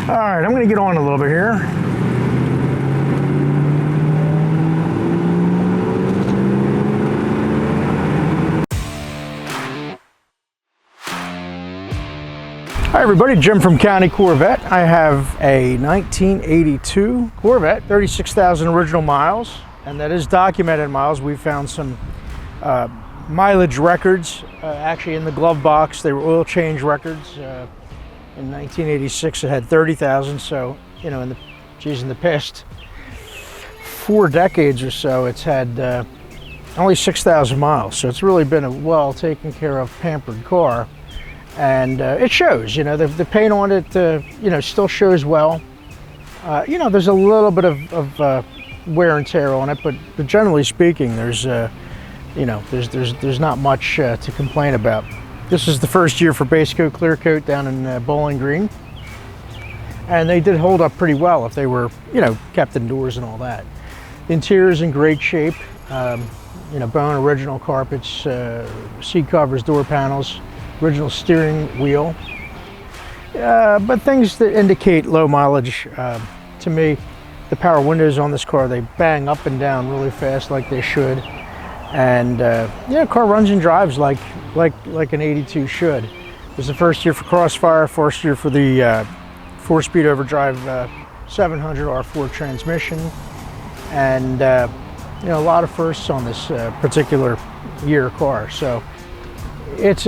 All right, I'm going to get on a little bit here. Hi everybody, Jim from County Corvette. I have a 1982 Corvette, 36,000 original miles, and that is documented miles. We found some mileage records actually in the glove box. They were oil change records. In 1986 it had 30,000, so you know, in the past 4 decades or so it's had only 6,000 miles. So it's really been a well taken care of, pampered car. And it shows, you know, the paint on it, you know, still shows well. You know, there's a little bit of wear and tear on it, but generally speaking, there's, you know, there's not much to complain about. This is the first year for base coat, clear coat down in Bowling Green, and they did hold up pretty well if they were, you know, kept indoors and all that. The interior is in great shape. You know, bone original carpets, seat covers, door panels. Original steering wheel, but things that indicate low mileage to me. The power windows on this car, they bang up and down really fast like they should, and yeah, car runs and drives like an 82 should. It was the first year for Crossfire, first year for the 4-speed overdrive 700 R4 transmission, and you know, a lot of firsts on this particular year car. So it's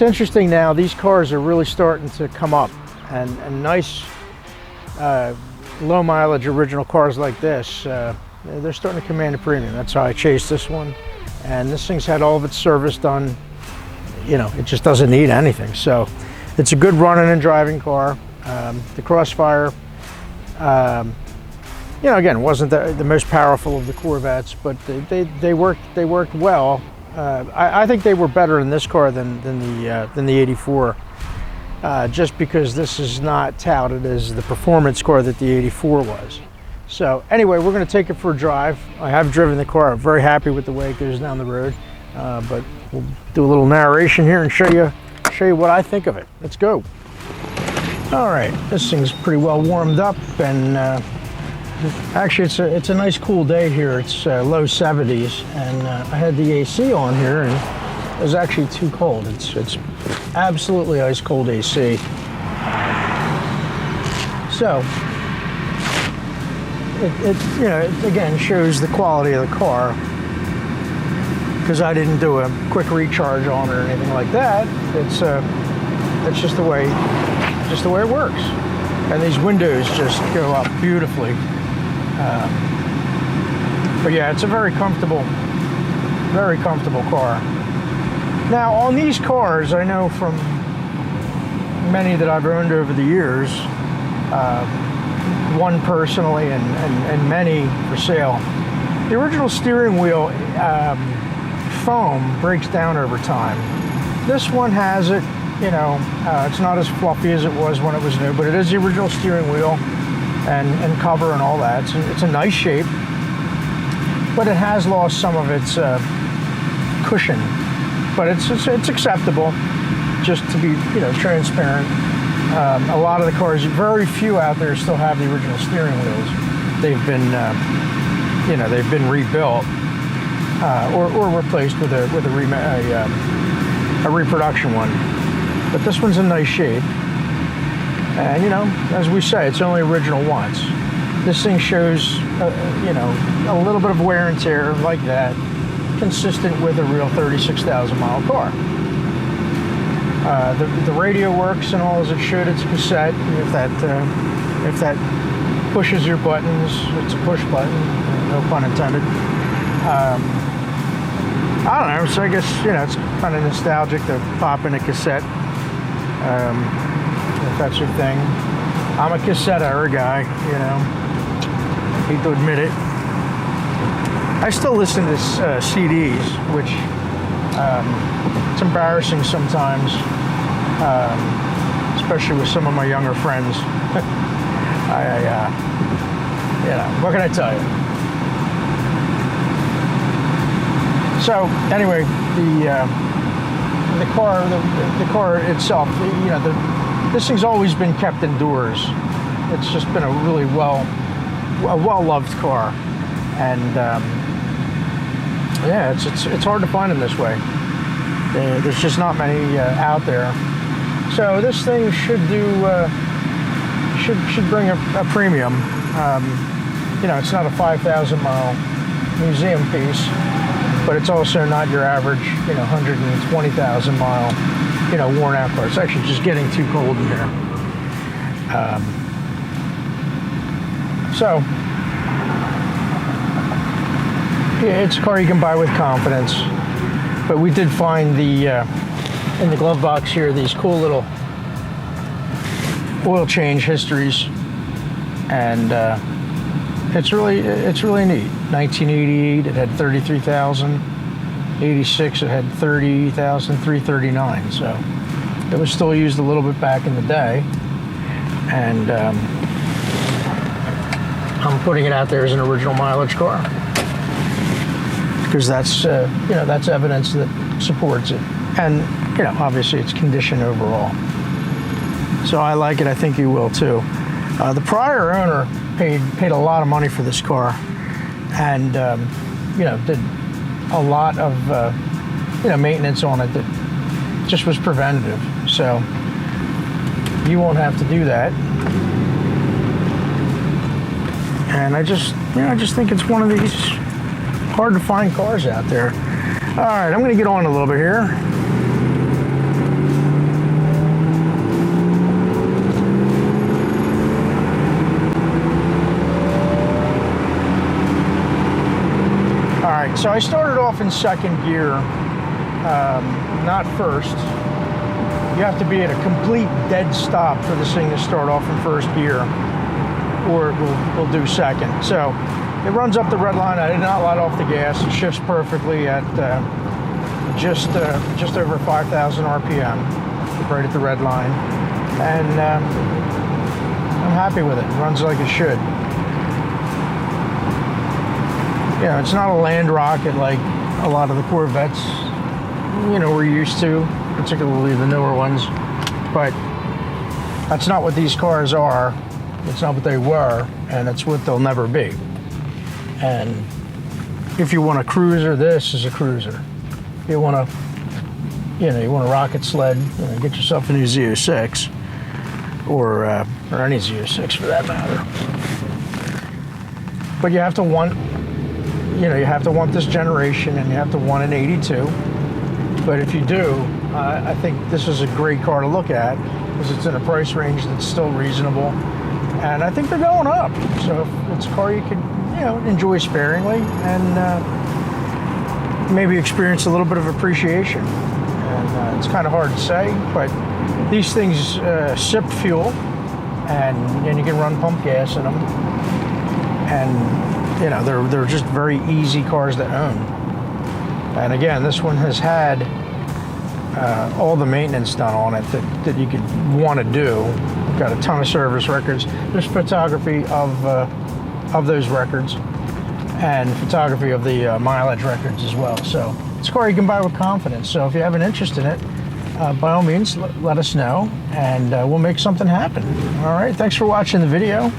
interesting now. These cars are really starting to come up, and nice low mileage original cars like this, they're starting to command a premium. That's how I chased this one, and this thing's had all of its service done. You know, it just doesn't need anything. So it's a good running and driving car. The Crossfire, you know, again, wasn't the most powerful of the Corvettes, but they worked well. I think they were better in this car than the 84, just because this is not touted as the performance car that the 84 was. So anyway, we're going to take it for a drive. I have driven the car. I'm very happy with the way it goes down the road, but we'll do a little narration here and show you what I think of it. Let's go. All right, this thing's pretty well warmed up, and actually, it's a nice cool day here. It's low 70s, and I had the AC on here, and it was actually too cold. It's absolutely ice cold AC. So it you know, it again shows the quality of the car, because I didn't do a quick recharge on it or anything like that. It's just the way it works, and these windows just go up beautifully. But yeah, it's a very comfortable car. Now, on these cars, I know from many that I've owned over the years, one personally and many for sale, the original steering wheel foam breaks down over time. This one has it, you know, it's not as fluffy as it was when it was new, but it is the original steering wheel and cover and all that. It's a nice shape, but it has lost some of its cushion. But it's acceptable, just to be, you know, transparent. A lot of the cars, very few out there still have the original steering wheels. They've been, you know, they've been rebuilt or replaced with a reproduction one. But this one's in nice shape. And you know, as we say, it's only original once. This thing shows, you know, a little bit of wear and tear like that, consistent with a real 36,000 mile car. The radio works and all as it should. It's a cassette. If that pushes your buttons, it's a push button. No pun intended. I don't know. So I guess, you know, it's kind of nostalgic to pop in a cassette. If that's your thing. I'm a cassette era guy, you know, hate to admit it. I still listen to CDs, which it's embarrassing sometimes, especially with some of my younger friends. You know, what can I tell you? So anyway, the car itself, you know, This thing's always been kept indoors. It's just been a really well-loved car, and yeah, it's hard to find them this way. There's just not many out there. So this thing should bring a premium. You know, it's not a 5,000 mile museum piece, but it's also not your average, you know, 120,000 mile, you know, worn out car. It's actually just getting too cold in here. So yeah, it's a car you can buy with confidence. But we did find in the glove box here these cool little oil change histories, and it's really neat. 1988, it had 33,000. 86, it had 30,339. So it was still used a little bit back in the day, and I'm putting it out there as an original mileage car because that's you know, that's evidence that supports it, and you know, obviously it's condition overall. So I like it. I think you will too. The prior owner paid a lot of money for this car, and you know, did a lot of you know, maintenance on it that just was preventative. So you won't have to do that. And I just think it's one of these hard to find cars out there. All right, I'm going to get on a little bit here. All right, so I started off in second gear, not first. You have to be at a complete dead stop for this thing to start off in first gear, or it will do second. So it runs up the red line. I did not let off the gas. It shifts perfectly at just over 5,000 RPM, right at the red line, and I'm happy with it. It runs like it should. You know, it's not a land rocket like a lot of the Corvettes, you know, we're used to, particularly the newer ones, but that's not what these cars are. It's not what they were, and it's what they'll never be. And if you want a cruiser, this is a cruiser. If you want a, you know, you want a rocket sled, you know, get yourself a new Z06, or any Z06 for that matter. But you have to want, you know, you have to want this generation, and you have to want an 82. But if you do, I think this is a great car to look at, because it's in a price range that's still reasonable, and I think they're going up. So it's a car you could, you know, enjoy sparingly, and maybe experience a little bit of appreciation. And it's kind of hard to say, but these things sip fuel, and you can run pump gas in them, and you know, they're just very easy cars to own. And again, this one has had all the maintenance done on it that you could want to do. Got a ton of service records. There's photography of those records, and photography of the mileage records as well. So it's a car you can buy with confidence. So if you have an interest in it, by all means, let us know, and we'll make something happen. All right, thanks for watching the video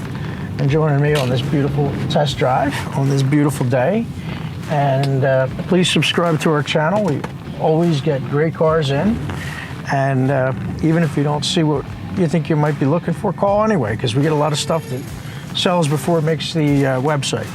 and joining me on this beautiful test drive on this beautiful day. And please subscribe to our channel. We always get great cars in, and even if you don't see what you think you might be looking for, call anyway, because we get a lot of stuff that sells before it makes the website.